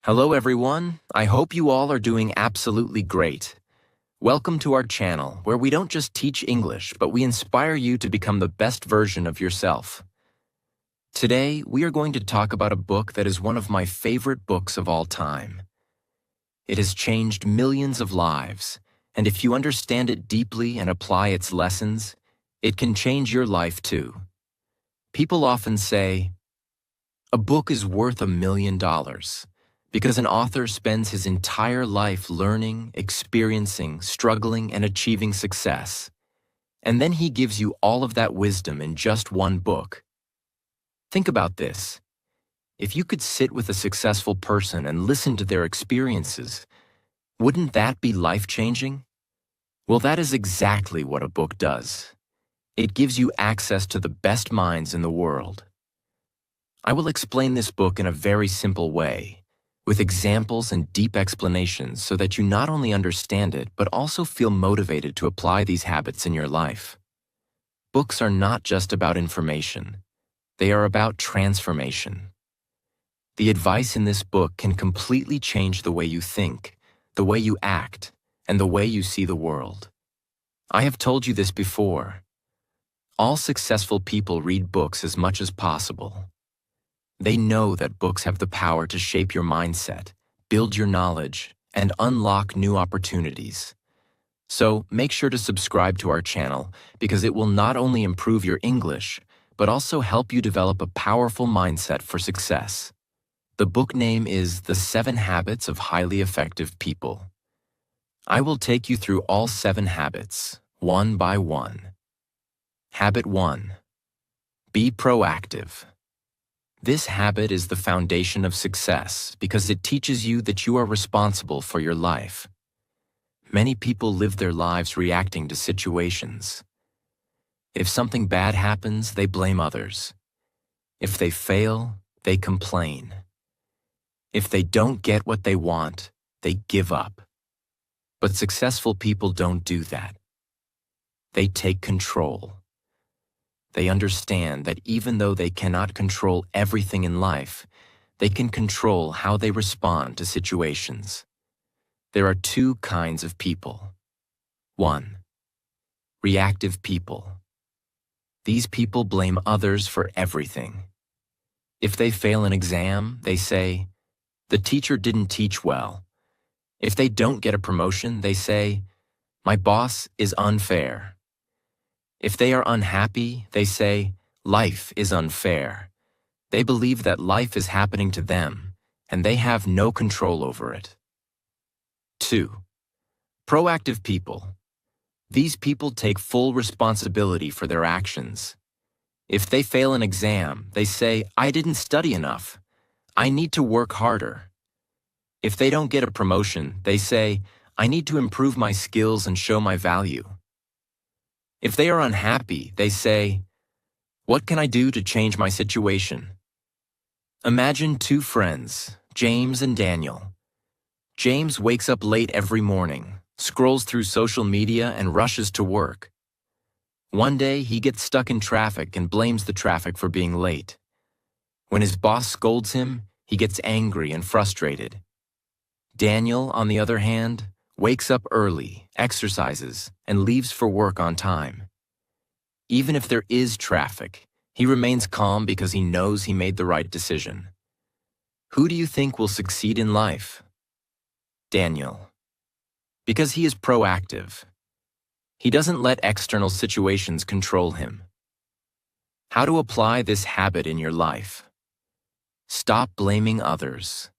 Hello everyone, I hope you all are doing absolutely great. Welcome to our channel where we don't just teach English, but we inspire you to become the best version of yourself. Today, we are going to talk about a book that is one of my favorite books of all time. It has changed millions of lives, and if you understand it deeply and apply its lessons, it can change your life too. People often say, "A book is worth $1 million." Because an author spends his entire life learning, experiencing, struggling, and achieving success. And then he gives you all of that wisdom in just one book. Think about this. If you could sit with a successful person and listen to their experiences, wouldn't that be life-changing? Well, that is exactly what a book does. It gives you access to the best minds in the world. I will explain this book in a very simple way, with examples and deep explanations so that you not only understand it, but also feel motivated to apply these habits in your life. Books are not just about information. They are about transformation. The advice in this book can completely change the way you think, the way you act, and the way you see the world. I have told you this before. All successful people read books as much as possible. They know that books have the power to shape your mindset, build your knowledge, and unlock new opportunities. So make sure to subscribe to our channel because it will not only improve your English, but also help you develop a powerful mindset for success. The book name is The 7 Habits of Highly Effective People. I will take you through all 7 habits, one by one. Habit 1. Be proactive. This habit is the foundation of success because it teaches you that you are responsible for your life. Many people live their lives reacting to situations. If something bad happens, they blame others. If they fail, they complain. If they don't get what they want, they give up. But successful people don't do that. They take control. They understand that even though they cannot control everything in life, they can control how they respond to situations. There are 2 kinds of people. 1. Reactive people. These people blame others for everything. If they fail an exam, they say, "The teacher didn't teach well." If they don't get a promotion, they say, "My boss is unfair." If they are unhappy, they say, "Life is unfair." They believe that life is happening to them, and they have no control over it. 2. Proactive people. These people take full responsibility for their actions. If they fail an exam, they say, "I didn't study enough. I need to work harder." If they don't get a promotion, they say, "I need to improve my skills and show my value." If they are unhappy, they say, "What can I do to change my situation?" Imagine 2 friends, James and Daniel. James wakes up late every morning, scrolls through social media, and rushes to work. One day, he gets stuck in traffic and blames the traffic for being late. When his boss scolds him, he gets angry and frustrated. Daniel, on the other hand, wakes up early, exercises, and leaves for work on time. Even if there is traffic, he remains calm because he knows he made the right decision. Who do you think will succeed in life? Daniel. Because he is proactive. He doesn't let external situations control him. How to apply this habit in your life? Stop blaming others.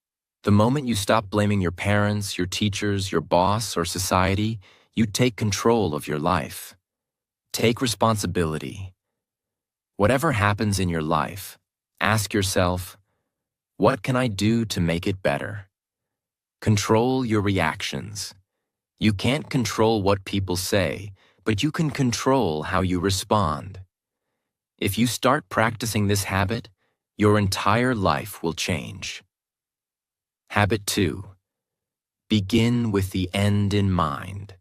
The moment you stop blaming your parents, your teachers, your boss, or society, you take control of your life. Take responsibility. Whatever happens in your life, ask yourself, what can I do to make it better? Control your reactions. You can't control what people say, but you can control how you respond. If you start practicing this habit, your entire life will change. Habit 2. Begin with the end in mind.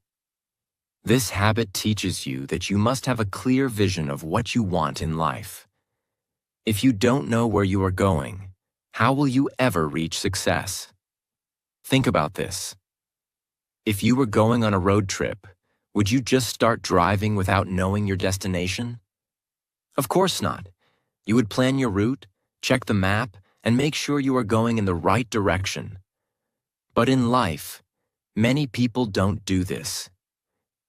This habit teaches you that you must have a clear vision of what you want in life. If you don't know where you are going, how will you ever reach success? Think about this. If you were going on a road trip, would you just start driving without knowing your destination? Of course not. You would plan your route, check the map, and make sure you are going in the right direction. But in life, many people don't do this.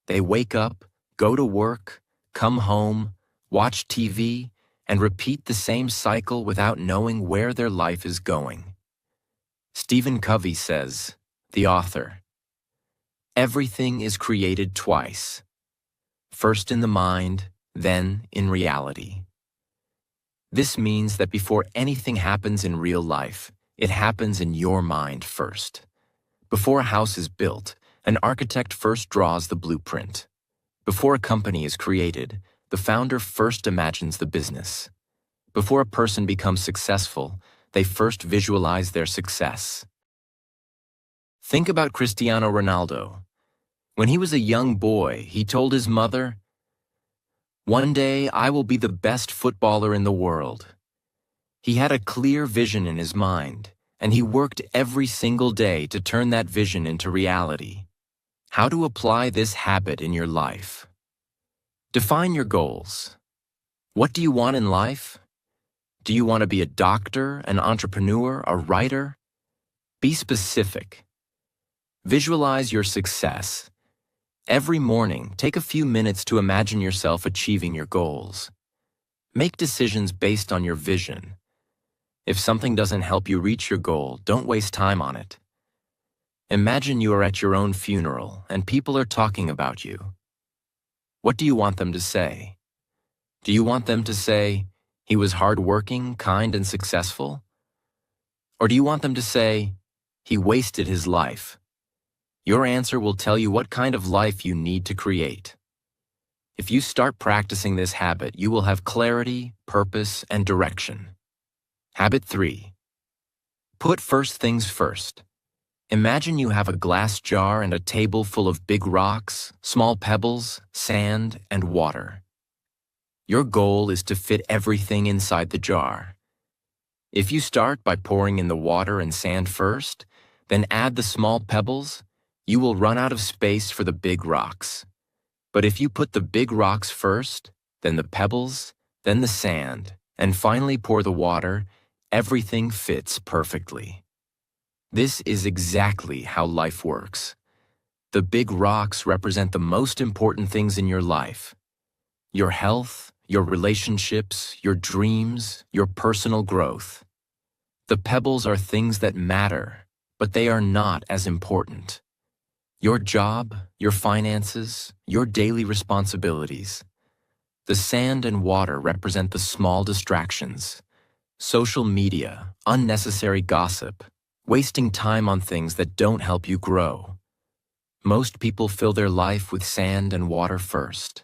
They wake up, go to work, come home, watch TV, and repeat the same cycle without knowing where their life is going. Stephen Covey says, the author, "Everything is created twice, first in the mind, then in reality." This means that before anything happens in real life, it happens in your mind first. Before a house is built, an architect first draws the blueprint. Before a company is created, the founder first imagines the business. Before a person becomes successful, they first visualize their success. Think about Cristiano Ronaldo. When he was a young boy, he told his mother, "One day I will be the best footballer in the world." He had a clear vision in his mind, and he worked every single day to turn that vision into reality. How to apply this habit in your life? Define your goals. What do you want in life? Do you want to be a doctor, an entrepreneur, a writer? Be specific. Visualize your success. Every morning, take a few minutes to imagine yourself achieving your goals. Make decisions based on your vision. If something doesn't help you reach your goal, don't waste time on it. Imagine you are at your own funeral and people are talking about you. What do you want them to say? Do you want them to say, "He was hardworking, kind, and successful"? Or do you want them to say, "He wasted his life"? Your answer will tell you what kind of life you need to create. If you start practicing this habit, you will have clarity, purpose, and direction. Habit 3. Put first things first. Imagine you have a glass jar and a table full of big rocks, small pebbles, sand, and water. Your goal is to fit everything inside the jar. If you start by pouring in the water and sand first, then add the small pebbles, you will run out of space for the big rocks. But if you put the big rocks first, then the pebbles, then the sand, and finally pour the water, everything fits perfectly. This is exactly how life works. The big rocks represent the most important things in your life: your health, your relationships, your dreams, your personal growth. The pebbles are things that matter, but they are not as important. Your job, your finances, your daily responsibilities. The sand and water represent the small distractions. Social media, unnecessary gossip, wasting time on things that don't help you grow. Most people fill their life with sand and water first.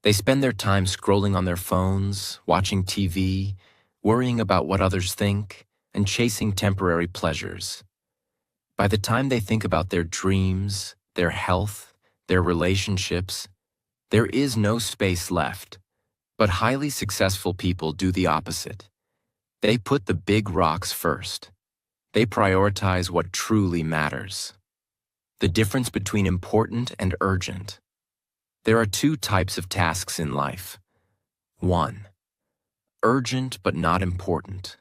They spend their time scrolling on their phones, watching TV, worrying about what others think, and chasing temporary pleasures. By the time they think about their dreams, their health, their relationships, there is no space left. But highly successful people do the opposite. They put the big rocks first. They prioritize what truly matters. The difference between important and urgent. There are two types of tasks in life. 1. Urgent but not important.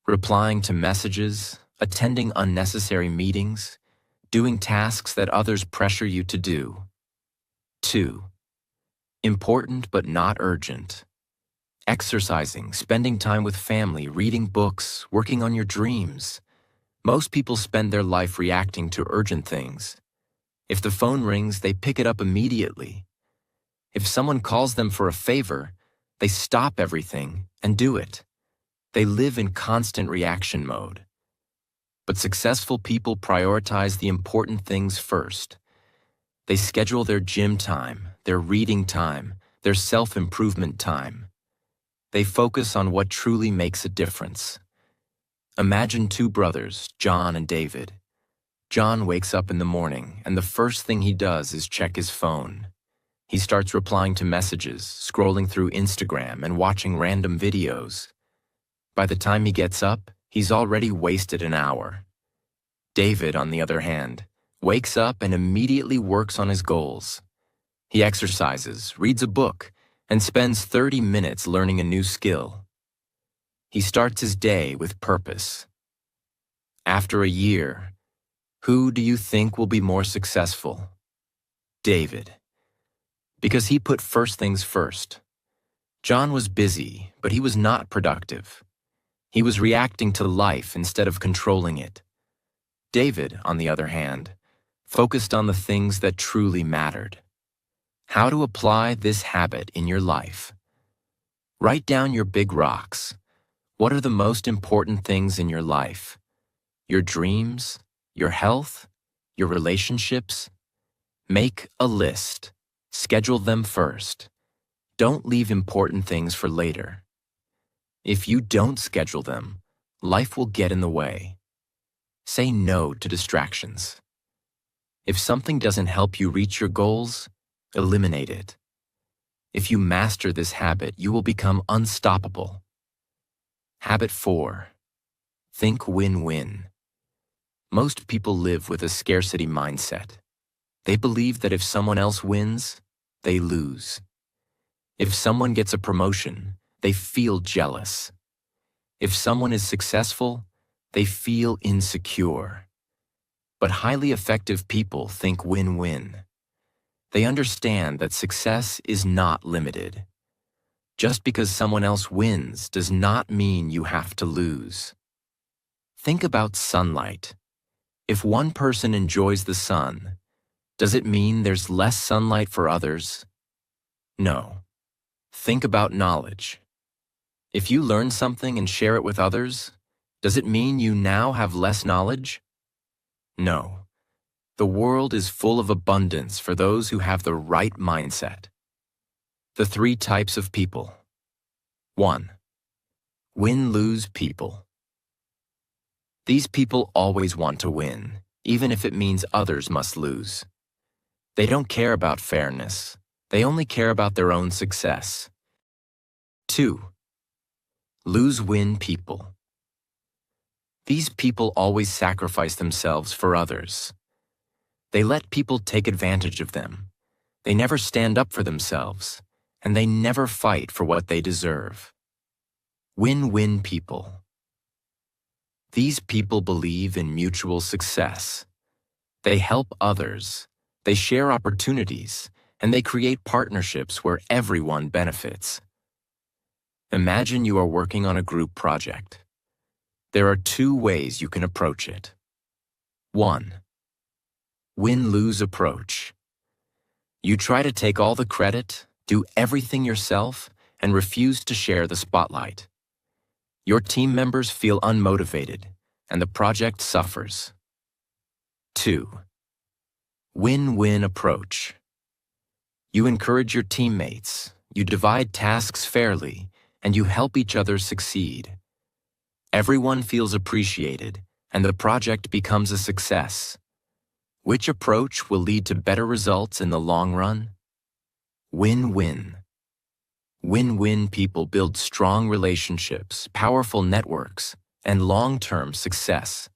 Replying to messages, attending unnecessary meetings, doing tasks that others pressure you to do. 2. Important but not urgent. Exercising, spending time with family, reading books, working on your dreams. Most people spend their life reacting to urgent things. If the phone rings, they pick it up immediately. If someone calls them for a favor, they stop everything and do it. They live in constant reaction mode. But successful people prioritize the important things first. They schedule their gym time, their reading time, their self-improvement time. They focus on what truly makes a difference. Imagine two brothers, John and David. John wakes up in the morning, and the first thing he does is check his phone. He starts replying to messages, scrolling through Instagram, and watching random videos. By the time he gets up, he's already wasted an hour. David, on the other hand, wakes up and immediately works on his goals. He exercises, reads a book, and spends 30 minutes learning a new skill. He starts his day with purpose. After a year, who do you think will be more successful? David. Because he put first things first. John was busy, but he was not productive. He was reacting to life instead of controlling it. David, on the other hand, focused on the things that truly mattered. How to apply this habit in your life. Write down your big rocks. What are the most important things in your life? Your dreams, your health, your relationships? Make a list. Schedule them first. Don't leave important things for later. If you don't schedule them, life will get in the way. Say no to distractions. If something doesn't help you reach your goals, eliminate it. If you master this habit, you will become unstoppable. Habit 4. Think win-win. Most people live with a scarcity mindset. They believe that if someone else wins, they lose. If someone gets a promotion, they feel jealous. If someone is successful, they feel insecure. But highly effective people think win-win. They understand that success is not limited. Just because someone else wins does not mean you have to lose. Think about sunlight. If one person enjoys the sun, does it mean there's less sunlight for others? No. Think about knowledge. If you learn something and share it with others, does it mean you now have less knowledge? No. The world is full of abundance for those who have the right mindset. The 3 types of people. 1. Win-lose people. These people always want to win, even if it means others must lose. They don't care about fairness. They only care about their own success. 2. Lose-win people. These people always sacrifice themselves for others. They let people take advantage of them. They never stand up for themselves, and they never fight for what they deserve. Win-win people. These people believe in mutual success. They help others, they share opportunities, and they create partnerships where everyone benefits. Imagine you are working on a group project. There are 2 ways you can approach it. 1. Win-lose approach. You try to take all the credit, do everything yourself, and refuse to share the spotlight. Your team members feel unmotivated, and the project suffers. 2. Win-win approach. You encourage your teammates, you divide tasks fairly, and you help each other succeed. Everyone feels appreciated, and the project becomes a success. Which approach will lead to better results in the long run? Win-win. Win-win people build strong relationships, powerful networks, and long-term success.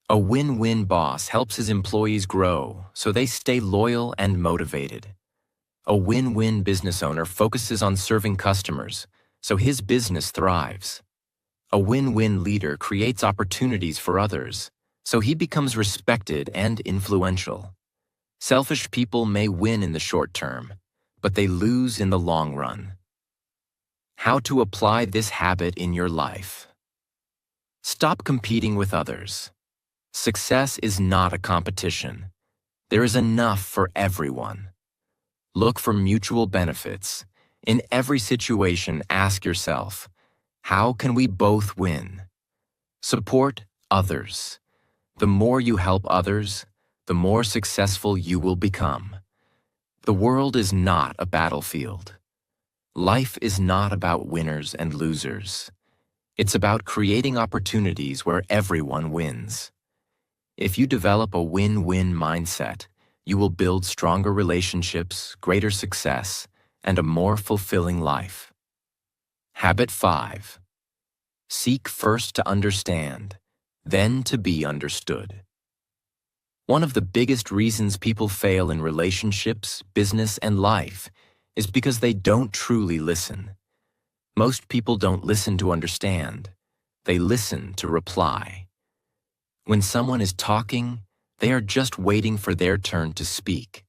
A win-win boss helps his employees grow so they stay loyal and motivated. A win-win business owner focuses on serving customers so his business thrives. A win-win leader creates opportunities for others so he becomes respected and influential. Selfish people may win in the short term, but they lose in the long run. How to apply this habit in your life. Stop competing with others. Success is not a competition. There is enough for everyone. Look for mutual benefits. In every situation, ask yourself, how can we both win? Support others. The more you help others, the more successful you will become. The world is not a battlefield. Life is not about winners and losers. It's about creating opportunities where everyone wins. If you develop a win-win mindset, you will build stronger relationships, greater success, and a more fulfilling life. Habit 5. Seek first to understand, then to be understood. One of the biggest reasons people fail in relationships, business, and life is because they don't truly listen. Most people don't listen to understand. They listen to reply. When someone is talking, they are just waiting for their turn to speak.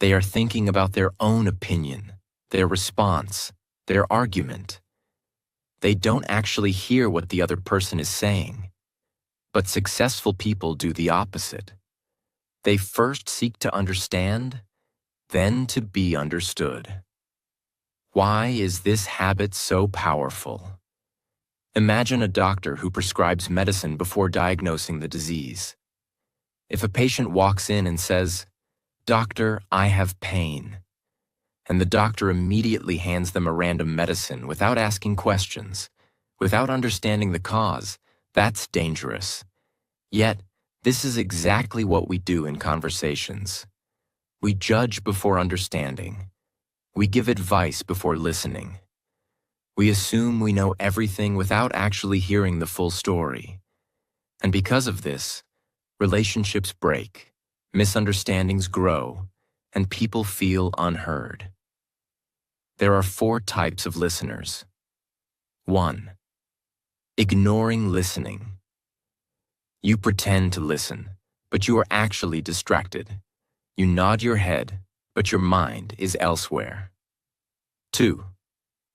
They are thinking about their own opinion, their response, their argument. They don't actually hear what the other person is saying. But successful people do the opposite. They first seek to understand, then to be understood. Why is this habit so powerful? Imagine a doctor who prescribes medicine before diagnosing the disease. If a patient walks in and says, "Doctor, I have pain," and the doctor immediately hands them a random medicine without asking questions, without understanding the cause, that's dangerous. Yet, this is exactly what we do in conversations. We judge before understanding. We give advice before listening. We assume we know everything without actually hearing the full story. And because of this, relationships break, misunderstandings grow, and people feel unheard. There are 4 types of listeners. 1. Ignoring listening. You pretend to listen, but you are actually distracted. You nod your head, but your mind is elsewhere. 2.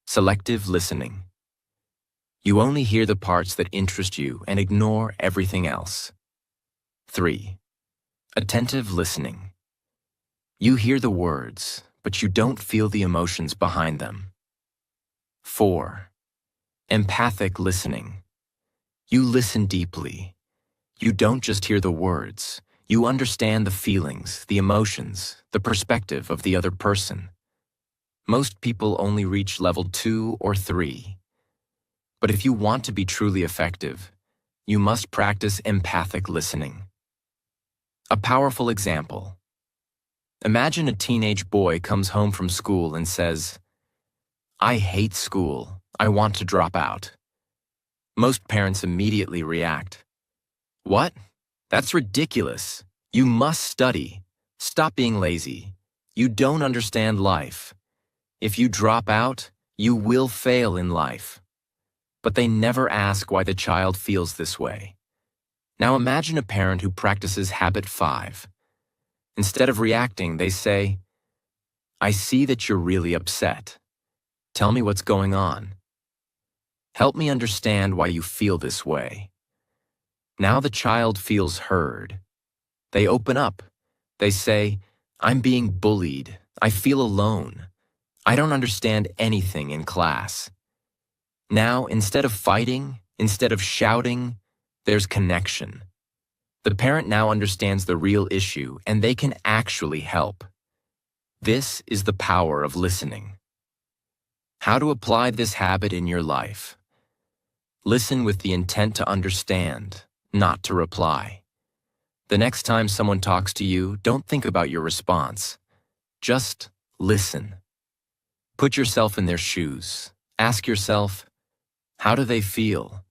Selective listening. You only hear the parts that interest you and ignore everything else. 3. Attentive listening. You hear the words, but you don't feel the emotions behind them. 4. Empathic listening. You listen deeply. You don't just hear the words. You understand the feelings, the emotions, the perspective of the other person. Most people only reach level 2 or 3. But if you want to be truly effective, you must practice empathic listening. A powerful example. Imagine a teenage boy comes home from school and says, "I hate school. I want to drop out." Most parents immediately react. "What? That's ridiculous. You must study. Stop being lazy. You don't understand life. If you drop out, you will fail in life." But they never ask why the child feels this way. Now imagine a parent who practices habit 5. Instead of reacting, they say, "I see that you're really upset. Tell me what's going on. Help me understand why you feel this way." Now the child feels heard. They open up. They say, "I'm being bullied. I feel alone. I don't understand anything in class." Now, instead of fighting, instead of shouting, there's connection. The parent now understands the real issue, and they can actually help. This is the power of listening. How to apply this habit in your life? Listen with the intent to understand, not to reply. The next time someone talks to you, don't think about your response. Just listen. Put yourself in their shoes. Ask yourself, how do they feel?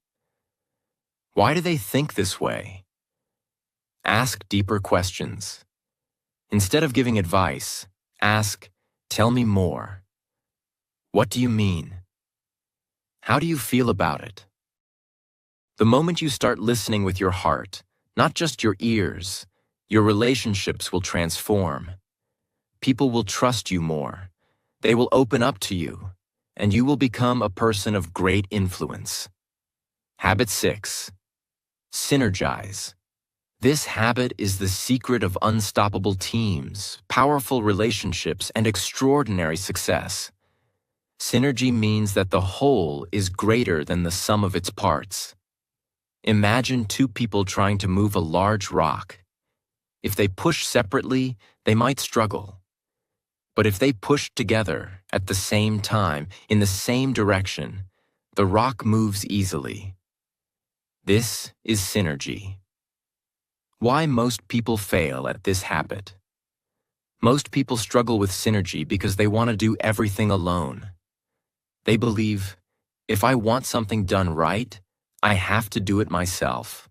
Why do they think this way? Ask deeper questions. Instead of giving advice, ask, "Tell me more. What do you mean? How do you feel about it?" The moment you start listening with your heart, not just your ears, your relationships will transform. People will trust you more. They will open up to you, and you will become a person of great influence. Habit 6. Synergize. This habit is the secret of unstoppable teams, powerful relationships, and extraordinary success. Synergy means that the whole is greater than the sum of its parts. Imagine 2 people trying to move a large rock. If they push separately, they might struggle. But if they push together at the same time, in the same direction, the rock moves easily. This is synergy. Why most people fail at this habit? Most people struggle with synergy because they want to do everything alone. They believe, if I want something done right, I have to do it myself.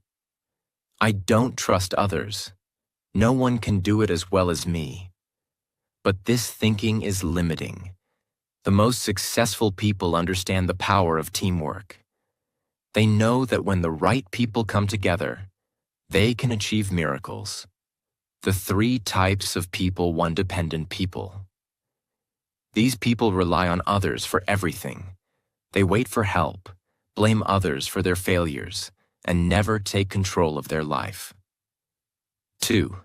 I don't trust others. No one can do it as well as me. But this thinking is limiting. The most successful people understand the power of teamwork. They know that when the right people come together, they can achieve miracles. The 3 types of people: 1. Dependent people. These people rely on others for everything. They wait for help, blame others for their failures, and never take control of their life. 2.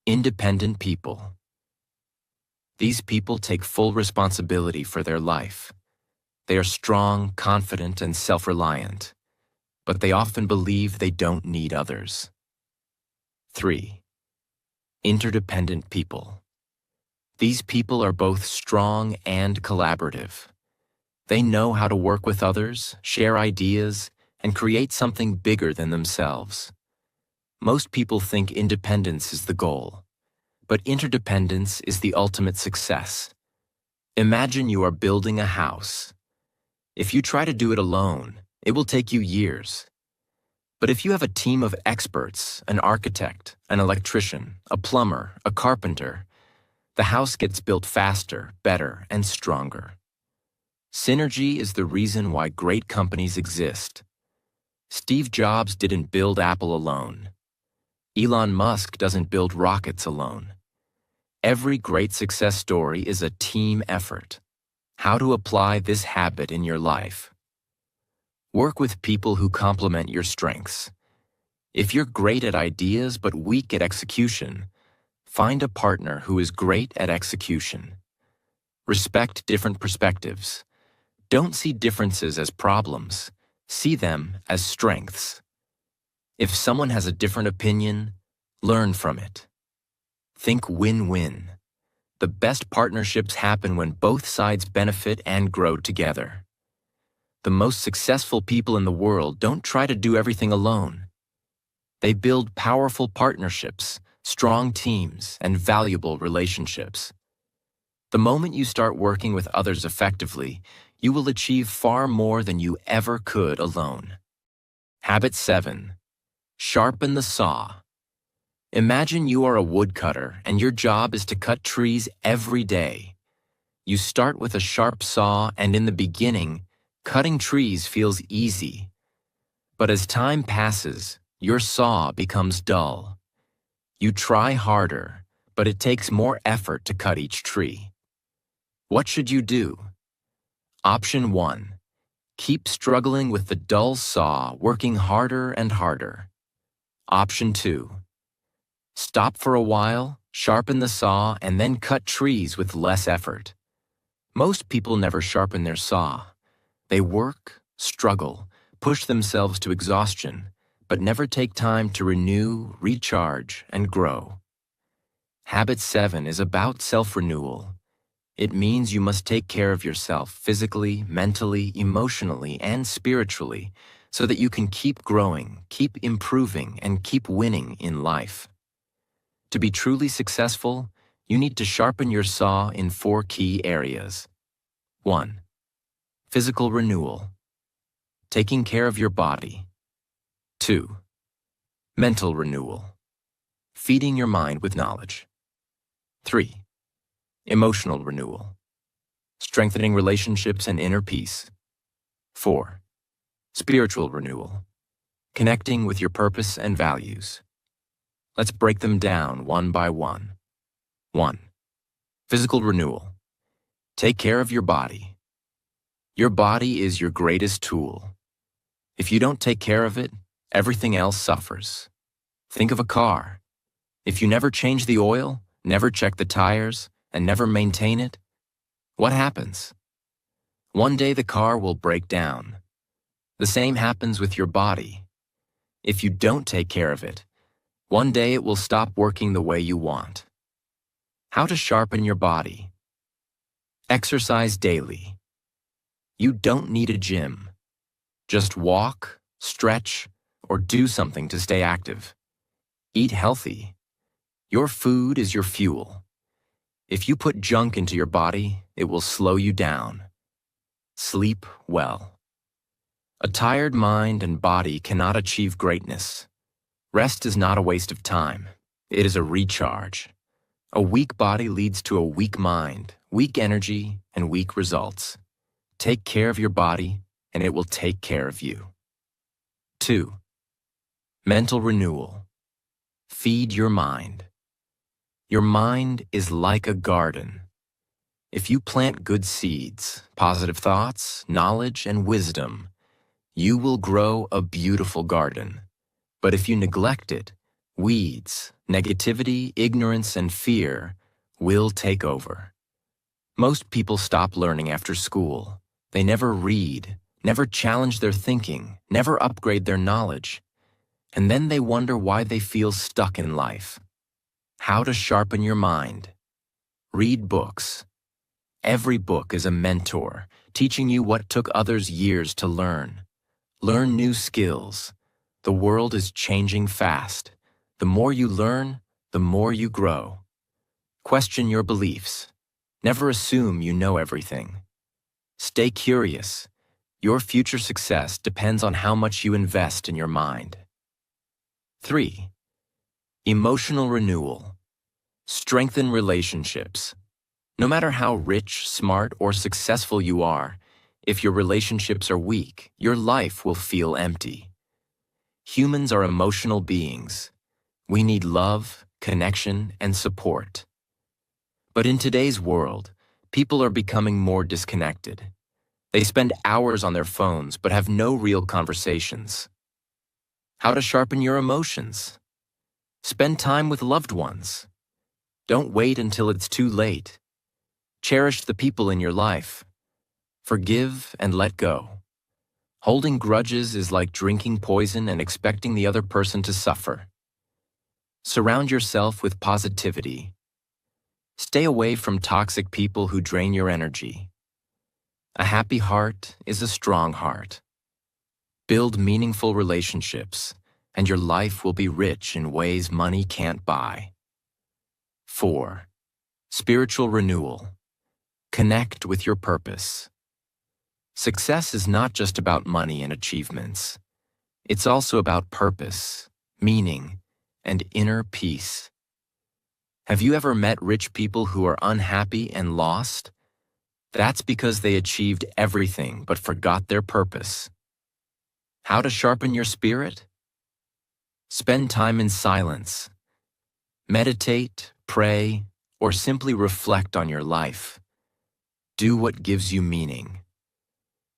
Independent people. These people take full responsibility for their life. They are strong, confident, and self-reliant, but they often believe they don't need others. 3. Interdependent people. These people are both strong and collaborative. They know how to work with others, share ideas, and create something bigger than themselves. Most people think independence is the goal, but interdependence is the ultimate success. Imagine you are building a house. If you try to do it alone, it will take you years. But if you have a team of experts, an architect, an electrician, a plumber, a carpenter, the house gets built faster, better, and stronger. Synergy is the reason why great companies exist. Steve Jobs didn't build Apple alone. Elon Musk doesn't build rockets alone. Every great success story is a team effort. How to apply this habit in your life? Work with people who complement your strengths. If you're great at ideas but weak at execution, find a partner who is great at execution. Respect different perspectives. Don't see differences as problems. See them as strengths. If someone has a different opinion, learn from it. Think win-win. The best partnerships happen when both sides benefit and grow together. The most successful people in the world don't try to do everything alone. They build powerful partnerships, strong teams, and valuable relationships. The moment you start working with others effectively, you will achieve far more than you ever could alone. Habit 7. Sharpen the saw. Imagine you are a woodcutter and your job is to cut trees every day. You start with a sharp saw, and in the beginning, cutting trees feels easy. But as time passes, your saw becomes dull. You try harder, but it takes more effort to cut each tree. What should you do? Option 1. Keep struggling with the dull saw, working harder and harder. Option 2. Stop for a while, sharpen the saw, and then cut trees with less effort. Most people never sharpen their saw. They work, struggle, push themselves to exhaustion, but never take time to renew, recharge, and grow. Habit 7 is about self-renewal. It means you must take care of yourself physically, mentally, emotionally, and spiritually so that you can keep growing, keep improving, and keep winning in life. To be truly successful, you need to sharpen your saw in 4 key areas. 1. Physical renewal. Taking care of your body. 2. Mental renewal. Feeding your mind with knowledge. 3. Emotional renewal. Strengthening relationships and inner peace. 4. Spiritual renewal. Connecting with your purpose and values. Let's break them down one by one. 1. Physical renewal. Take care of your body. Your body is your greatest tool. If you don't take care of it, everything else suffers. Think of a car. If you never change the oil, never check the tires, and never maintain it, what happens? One day the car will break down. The same happens with your body. If you don't take care of it, one day it will stop working the way you want. How to sharpen your body. Exercise daily. You don't need a gym. Just walk, stretch, or do something to stay active. Eat healthy. Your food is your fuel. If you put junk into your body, it will slow you down. Sleep well. A tired mind and body cannot achieve greatness. Rest is not a waste of time. It is a recharge. A weak body leads to a weak mind, weak energy, and weak results. Take care of your body, and it will take care of you. 2. Mental renewal. Feed your mind. Your mind is like a garden. If you plant good seeds, positive thoughts, knowledge, and wisdom, you will grow a beautiful garden. But if you neglect it, weeds, negativity, ignorance, and fear will take over. Most people stop learning after school. They never read, never challenge their thinking, never upgrade their knowledge. And then they wonder why they feel stuck in life. How to sharpen your mind. Read books. Every book is a mentor, teaching you what took others years to learn. Learn new skills. The world is changing fast. The more you learn, the more you grow. Question your beliefs. Never assume you know everything. Stay curious. Your future success depends on how much you invest in your mind. 3. Emotional renewal. Strengthen relationships. No matter how rich, smart, or successful you are, if your relationships are weak, your life will feel empty. Humans are emotional beings. We need love, connection, and support. But in today's world, people are becoming more disconnected. They spend hours on their phones but have no real conversations. How to sharpen your emotions. Spend time with loved ones. Don't wait until it's too late. Cherish the people in your life. Forgive and let go. Holding grudges is like drinking poison and expecting the other person to suffer. Surround yourself with positivity. Stay away from toxic people who drain your energy. A happy heart is a strong heart. Build meaningful relationships, and your life will be rich in ways money can't buy. 4. Spiritual renewal. Connect with your purpose. Success is not just about money and achievements. It's also about purpose, meaning, and inner peace. Have you ever met rich people who are unhappy and lost? That's because they achieved everything but forgot their purpose. How to sharpen your spirit? Spend time in silence. Meditate, pray, or simply reflect on your life. Do what gives you meaning.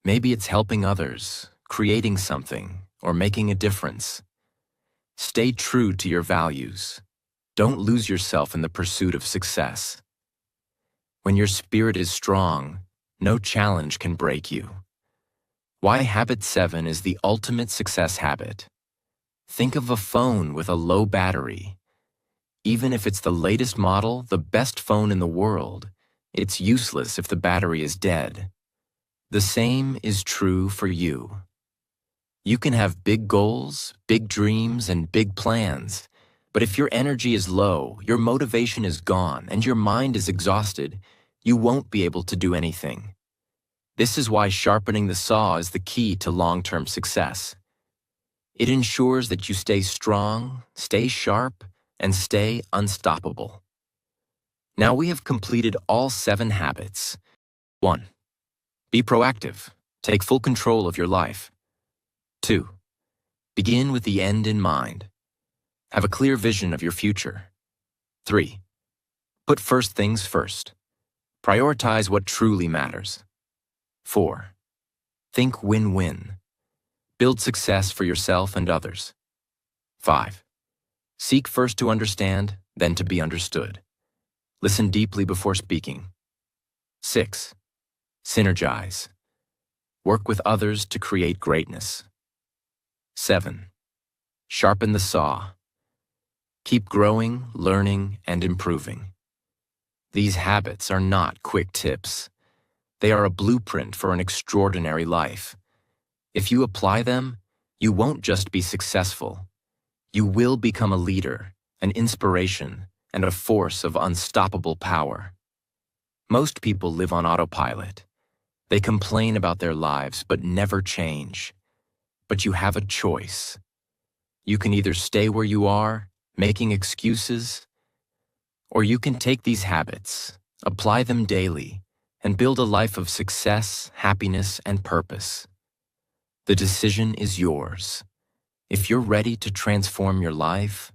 Maybe it's helping others, creating something, or making a difference. Stay true to your values. Don't lose yourself in the pursuit of success. When your spirit is strong, no challenge can break you. Why habit 7 is the ultimate success habit. Think of a phone with a low battery. Even if it's the latest model, the best phone in the world, it's useless if the battery is dead. The same is true for you. You can have big goals, big dreams, and big plans, but if your energy is low, your motivation is gone, and your mind is exhausted, you won't be able to do anything. This is why sharpening the saw is the key to long-term success. It ensures that you stay strong, stay sharp, and stay unstoppable. Now we have completed all 7 habits. 1. Be proactive. Take full control of your life. 2. Begin with the end in mind. Have a clear vision of your future. 3. Put first things first. Prioritize what truly matters. 4. Think win-win. Build success for yourself and others. 5. Seek first to understand, then to be understood. Listen deeply before speaking. 6. Synergize. Work with others to create greatness. 7. Sharpen the saw. Keep growing, learning, and improving. These habits are not quick tips. They are a blueprint for an extraordinary life. If you apply them, you won't just be successful. You will become a leader, an inspiration, and a force of unstoppable power. Most people live on autopilot. They complain about their lives but never change. But you have a choice. You can either stay where you are, making excuses, or you can take these habits, apply them daily, and build a life of success, happiness, and purpose. The decision is yours. If you're ready to transform your life,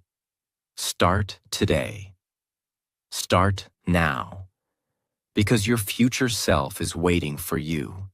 start today. Start now, because your future self is waiting for you.